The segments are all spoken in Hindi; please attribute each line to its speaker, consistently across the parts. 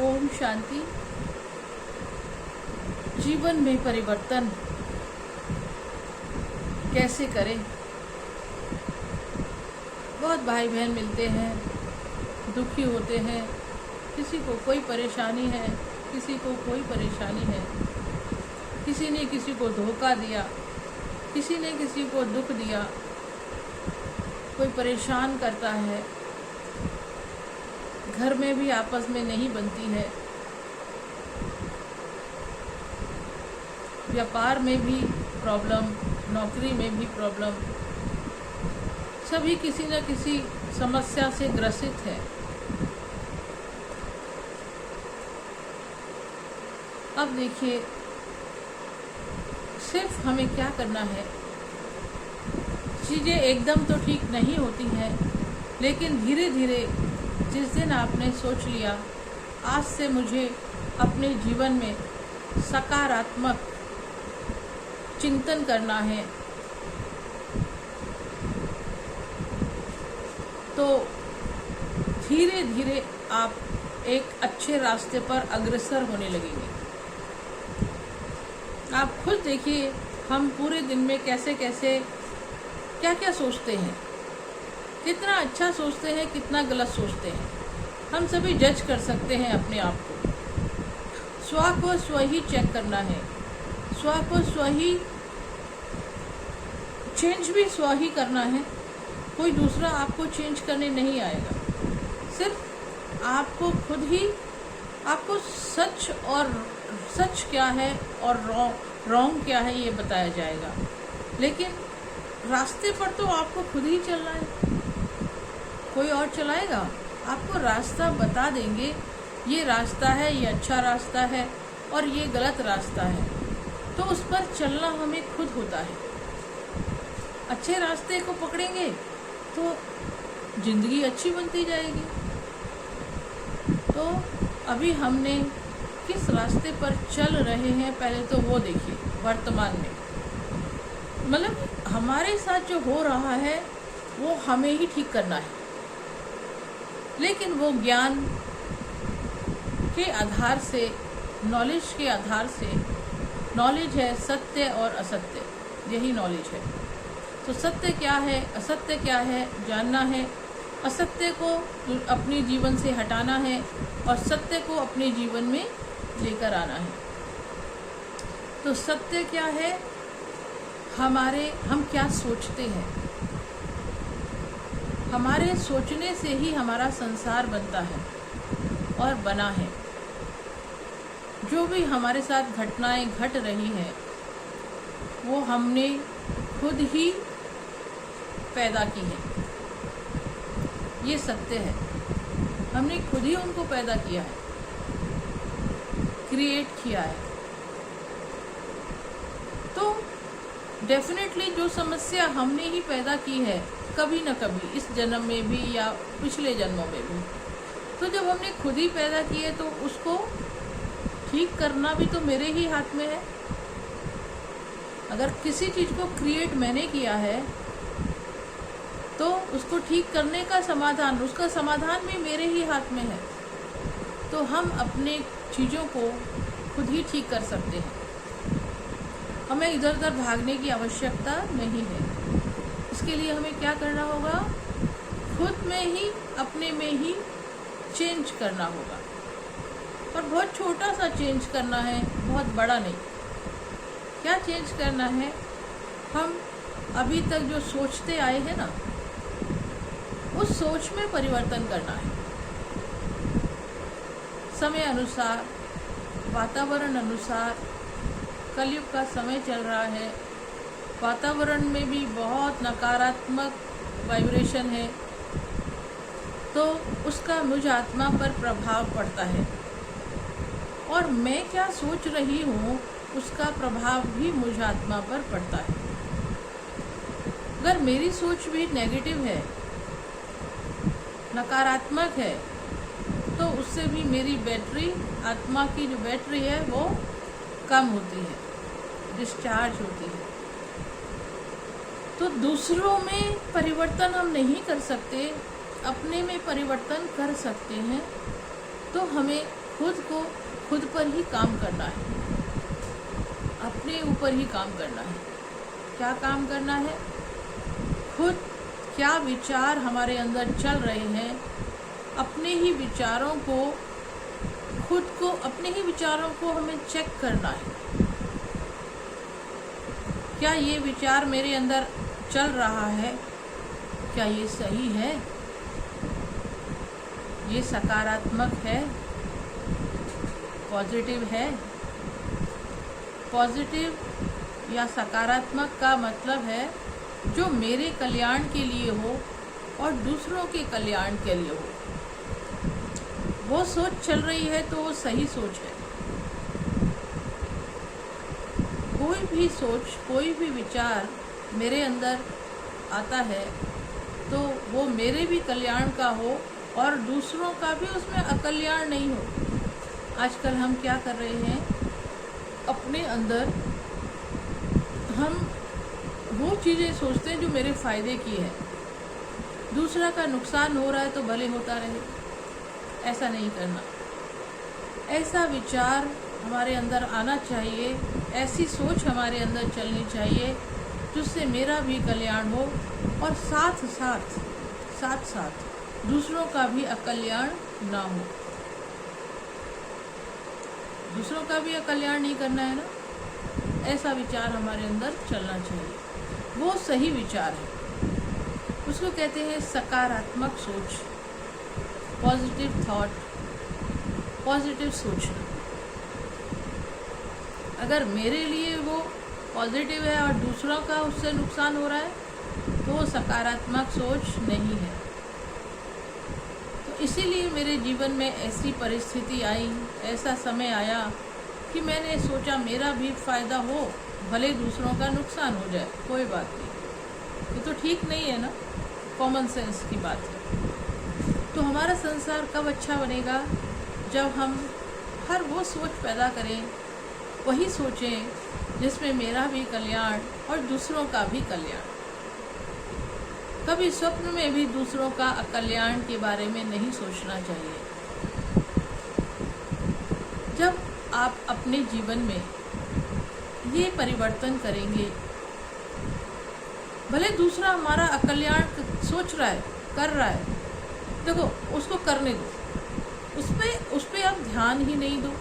Speaker 1: ओम शांति। जीवन में परिवर्तन कैसे करें। बहुत भाई बहन मिलते हैं, दुखी होते हैं, किसी को कोई परेशानी है, किसी को कोई परेशानी है, किसी ने किसी को धोखा दिया, किसी ने किसी को दुख दिया, कोई परेशान करता है, घर में भी आपस में नहीं बनती है, व्यापार में भी प्रॉब्लम, नौकरी में भी प्रॉब्लम, सभी किसी न किसी समस्या से ग्रसित है। अब देखिए, सिर्फ हमें क्या करना है। चीज़ें एकदम तो ठीक नहीं होती हैं, लेकिन धीरे धीरे जिस दिन आपने सोच लिया आज से मुझे अपने जीवन में सकारात्मक चिंतन करना है, तो धीरे धीरे आप एक अच्छे रास्ते पर अग्रसर होने लगेंगे। आप खुद देखिए, हम पूरे दिन में कैसे कैसे क्या क्या सोचते हैं, कितना अच्छा सोचते हैं, कितना गलत सोचते हैं। हम सभी जज कर सकते हैं अपने आप को। स्व को स्व ही चेक करना है, स्व को स्व ही चेंज भी स्व ही करना है। कोई दूसरा आपको चेंज करने नहीं आएगा, सिर्फ आपको खुद ही आपको सच और सच क्या है और रॉन्ग क्या है ये बताया जाएगा। लेकिन रास्ते पर तो आपको खुद ही चलना है, कोई और चलाएगा? आपको रास्ता बता देंगे, ये रास्ता है, ये अच्छा रास्ता है और ये गलत रास्ता है, तो उस पर चलना हमें खुद होता है। अच्छे रास्ते को पकड़ेंगे तो जिंदगी अच्छी बनती जाएगी। तो अभी हमने किस रास्ते पर चल रहे हैं, पहले तो वो देखिए। वर्तमान में मतलब हमारे साथ जो हो रहा है वो हमें ही ठीक करना है, लेकिन वो ज्ञान के आधार से, नॉलेज के आधार से, नॉलेज है सत्य और असत्य, यही नॉलेज है। तो सत्य क्या है, असत्य क्या है, जानना है। असत्य को अपने जीवन से हटाना है और सत्य को अपने जीवन में लेकर आना है। तो सत्य क्या है? हम क्या सोचते हैं। हमारे सोचने से ही हमारा संसार बनता है और बना है। जो भी हमारे साथ घटनाएं घट रही हैं वो हमने खुद ही पैदा की है, ये सत्य है। हमने खुद ही उनको पैदा किया है, क्रिएट किया है। तो डेफिनेटली जो समस्या हमने ही पैदा की है, कभी न कभी, इस जन्म में भी या पिछले जन्मों में भी, तो जब हमने खुद ही पैदा की है तो उसको ठीक करना भी तो मेरे ही हाथ में है। अगर किसी चीज़ को क्रिएट मैंने किया है तो उसको ठीक करने का समाधान, उसका समाधान भी मेरे ही हाथ में है। तो हम अपने चीज़ों को खुद ही ठीक कर सकते हैं। हमें इधर उधर भागने की आवश्यकता नहीं है। इसके लिए हमें क्या करना होगा? खुद में ही, अपने में ही चेंज करना होगा। और बहुत छोटा सा चेंज करना है, बहुत बड़ा नहीं। क्या चेंज करना है? हम अभी तक जो सोचते आए हैं ना, उस सोच में परिवर्तन करना है। समय अनुसार, वातावरण अनुसार, कलयुग का समय चल रहा है, वातावरण में भी बहुत नकारात्मक वाइब्रेशन है, तो उसका मुझ आत्मा पर प्रभाव पड़ता है। और मैं क्या सोच रही हूँ उसका प्रभाव भी मुझ आत्मा पर पड़ता है। अगर मेरी सोच भी नेगेटिव है, नकारात्मक है, तो उससे भी मेरी बैटरी, आत्मा की जो बैटरी है वो कम होती है, डिस्चार्ज होती है। तो दूसरों में परिवर्तन हम नहीं कर सकते, अपने में परिवर्तन कर सकते हैं। तो हमें खुद पर ही काम करना है, अपने ऊपर ही काम करना है। क्या काम करना है? खुद क्या विचार हमारे अंदर चल रहे हैं, अपने ही विचारों को हमें चेक करना है। क्या ये विचार मेरे अंदर चल रहा है? क्या ये सही है? ये सकारात्मक है? पॉजिटिव है? पॉजिटिव या सकारात्मक का मतलब है जो मेरे कल्याण के लिए हो और दूसरों के कल्याण के लिए हो। वो सोच चल रही है तो वो सही सोच है। कोई भी सोच, कोई भी विचार मेरे अंदर आता है तो वो मेरे भी कल्याण का हो और दूसरों का भी उसमें अकल्याण नहीं हो। आजकल हम क्या कर रहे हैं, अपने अंदर हम वो चीज़ें सोचते हैं जो मेरे फ़ायदे की है। दूसरा का नुकसान हो रहा है तो भले होता रहे, ऐसा नहीं करना। ऐसा विचार हमारे अंदर आना चाहिए, ऐसी सोच हमारे अंदर चलनी चाहिए जिससे मेरा भी कल्याण हो और साथ साथ दूसरों का भी अकल्याण ना हो। दूसरों का भी अकल्याण नहीं करना है ना, ऐसा विचार हमारे अंदर चलना चाहिए। वो सही विचार है, उसको कहते हैं सकारात्मक सोच, पॉजिटिव थॉट, पॉजिटिव सोचना। अगर मेरे लिए वो पॉजिटिव है और दूसरों का उससे नुकसान हो रहा है तो वो सकारात्मक सोच नहीं है। तो इसीलिए मेरे जीवन में ऐसी परिस्थिति आई, ऐसा समय आया कि मैंने सोचा मेरा भी फ़ायदा हो, भले दूसरों का नुकसान हो जाए, कोई बात नहीं। ये तो ठीक नहीं है ना, कॉमन सेंस की बात है। तो हमारा संसार कब अच्छा बनेगा? जब हम हर वो सोच पैदा करें, वही सोचें जिसमें मेरा भी कल्याण और दूसरों का भी कल्याण। कभी स्वप्न में भी दूसरों का अकल्याण के बारे में नहीं सोचना चाहिए। जब आप अपने जीवन में ये परिवर्तन करेंगे, भले दूसरा हमारा अकल्याण सोच रहा है, कर रहा है, देखो उसको करने दो, उस पे आप ध्यान ही नहीं दो।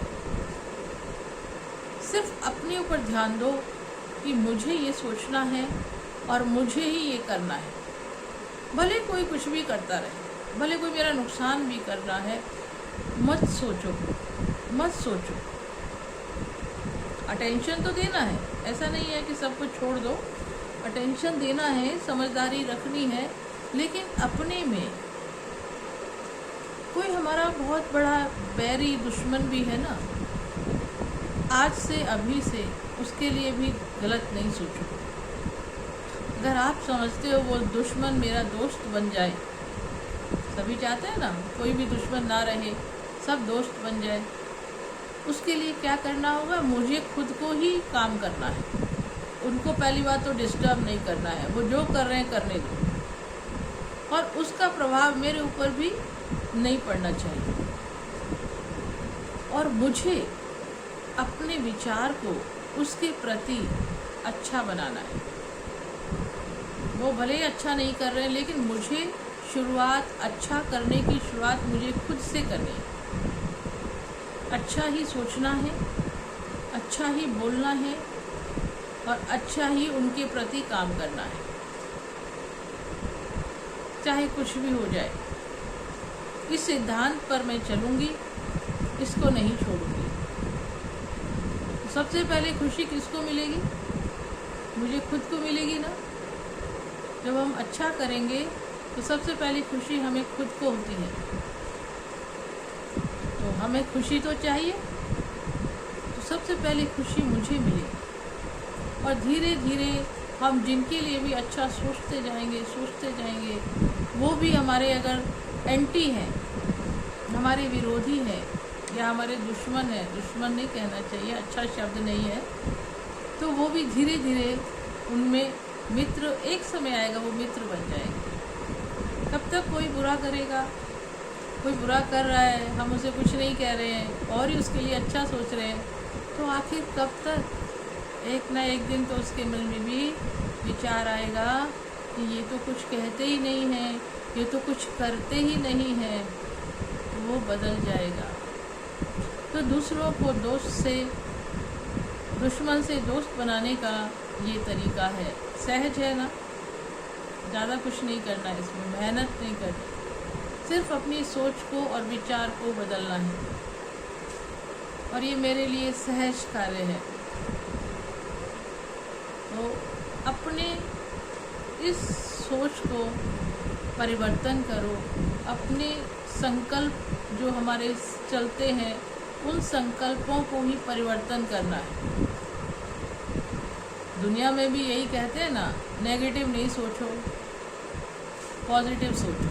Speaker 1: सिर्फ अपने ऊपर ध्यान दो कि मुझे ये सोचना है और मुझे ही ये करना है। भले कोई कुछ भी करता रहे, भले कोई मेरा नुकसान भी कर रहा है, मत सोचो। अटेंशन तो देना है, ऐसा नहीं है कि सब कुछ छोड़ दो। अटेंशन देना है, समझदारी रखनी है, लेकिन अपने में कोई हमारा बहुत बड़ा बैरी दुश्मन भी है ना, आज से अभी से उसके लिए भी गलत नहीं सोचो। अगर आप समझते हो वो दुश्मन मेरा दोस्त बन जाए, सभी चाहते हैं ना कोई भी दुश्मन ना रहे, सब दोस्त बन जाए, उसके लिए क्या करना होगा? मुझे खुद को ही काम करना है। उनको पहली बात तो डिस्टर्ब नहीं करना है, वो जो कर रहे हैं करने दो, और उसका प्रभाव मेरे ऊपर भी नहीं पड़ना चाहिए। और मुझे अपने विचार को उसके प्रति अच्छा बनाना है। वो भले ही अच्छा नहीं कर रहे हैं, लेकिन मुझे शुरुआत अच्छा करने की शुरुआत मुझे खुद से करनी है। अच्छा ही सोचना है, अच्छा ही बोलना है और अच्छा ही उनके प्रति काम करना है, चाहे कुछ भी हो जाए। इस सिद्धांत पर मैं चलूँगी, इसको नहीं छोड़ूंगी। सबसे पहले खुशी किसको मिलेगी? मुझे खुद को मिलेगी ना। जब हम अच्छा करेंगे तो सबसे पहली खुशी हमें खुद को होती है। तो हमें खुशी तो चाहिए, तो सबसे पहले खुशी मुझे मिलेगी। और धीरे धीरे हम जिनके लिए भी अच्छा सोचते जाएंगे, वो भी हमारे अगर एंटी हैं, हमारे विरोधी हैं या हमारे दुश्मन है, दुश्मन नहीं कहना चाहिए, अच्छा शब्द नहीं है, तो वो भी धीरे धीरे उनमें मित्र, एक समय आएगा वो मित्र बन जाएंगे। तब तक कोई बुरा करेगा, कोई बुरा कर रहा है, हम उसे कुछ नहीं कह रहे हैं और ही उसके लिए अच्छा सोच रहे हैं, तो आखिर कब तक? एक ना एक दिन तो उसके मन में भी विचार आएगा कि ये तो कुछ कहते ही नहीं हैं, ये तो कुछ करते ही नहीं हैं, तो वो बदल जाएगा। तो दूसरों को दुश्मन से दोस्त बनाने का ये तरीका है। सहज है ना, ज़्यादा कुछ नहीं करना है, इसमें मेहनत नहीं करनी, सिर्फ अपनी सोच को और विचार को बदलना है, और ये मेरे लिए सहज कार्य है। तो अपने इस सोच को परिवर्तन करो, अपने संकल्प जो हमारे चलते हैं उन संकल्पों को ही परिवर्तन करना है। दुनिया में भी यही कहते हैं ना, नेगेटिव नहीं सोचो, पॉजिटिव सोचो,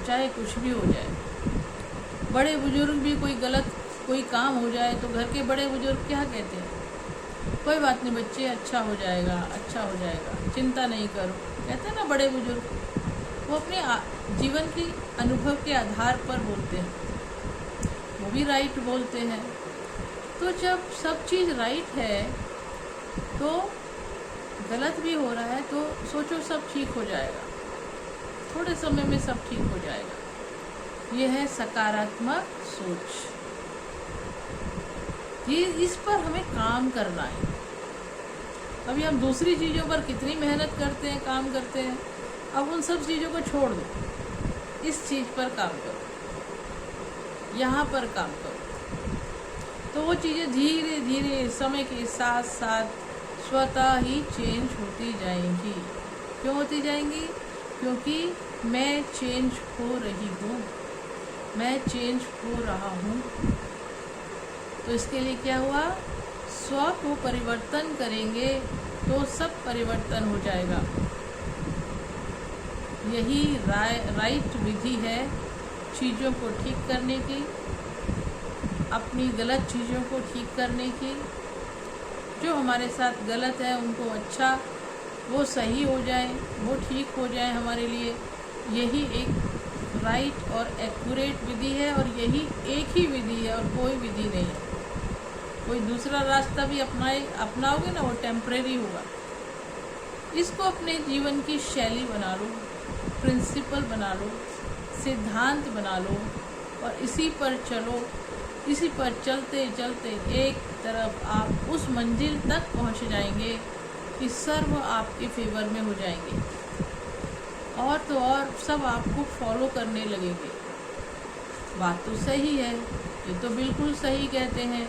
Speaker 1: चाहे कुछ भी हो जाए। बड़े बुजुर्ग भी कोई काम हो जाए तो घर के बड़े बुजुर्ग क्या कहते हैं? कोई बात नहीं बच्चे, अच्छा हो जाएगा, अच्छा हो जाएगा, चिंता नहीं करो, कहते हैं ना बड़े बुजुर्ग। वो अपने जीवन की अनुभव के आधार पर बोलते हैं, वो भी राइट बोलते हैं। तो जब सब चीज़ राइट है तो गलत भी हो रहा है तो सोचो सब ठीक हो जाएगा, थोड़े समय में सब ठीक हो जाएगा। यह है सकारात्मक सोच। ये इस पर हमें काम करना है। अभी हम दूसरी चीज़ों पर कितनी मेहनत करते हैं, काम करते हैं, अब उन सब चीज़ों को छोड़ दो, इस चीज़ पर काम करो, यहाँ पर काम करो। तो वो चीज़ें धीरे धीरे समय के साथ साथ स्वतः ही चेंज होती जाएंगी। क्यों होती जाएंगी? क्योंकि मैं चेंज हो रही हूँ, मैं चेंज हो रहा हूँ। तो इसके लिए क्या हुआ? स्व को परिवर्तन करेंगे तो सब परिवर्तन हो जाएगा। यही राइट विधि है चीज़ों को ठीक करने की, अपनी गलत चीज़ों को ठीक करने की। जो हमारे साथ गलत है उनको अच्छा, वो सही हो जाए, वो ठीक हो जाए हमारे लिए। यही एक राइट और एक्यूरेट विधि है, और यही एक ही विधि है और कोई विधि नहीं है। कोई दूसरा रास्ता भी अपनाओगे ना, वो टेम्परेरी होगा। इसको अपने जीवन की शैली बना लो, प्रिंसिपल बना लो, सिद्धांत बना लो, और इसी पर चलो। इसी पर चलते चलते एक तरफ आप उस मंजिल तक पहुंच जाएंगे कि सर्व आपके फेवर में हो जाएंगे, और तो और सब आपको फॉलो करने लगेंगे। बात तो सही है, ये तो बिल्कुल सही कहते हैं,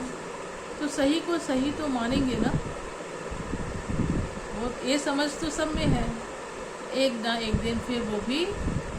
Speaker 1: तो सही को सही तो मानेंगे ना। वो ये समझ तो सब में है, एक ना एक दिन फिर वो भी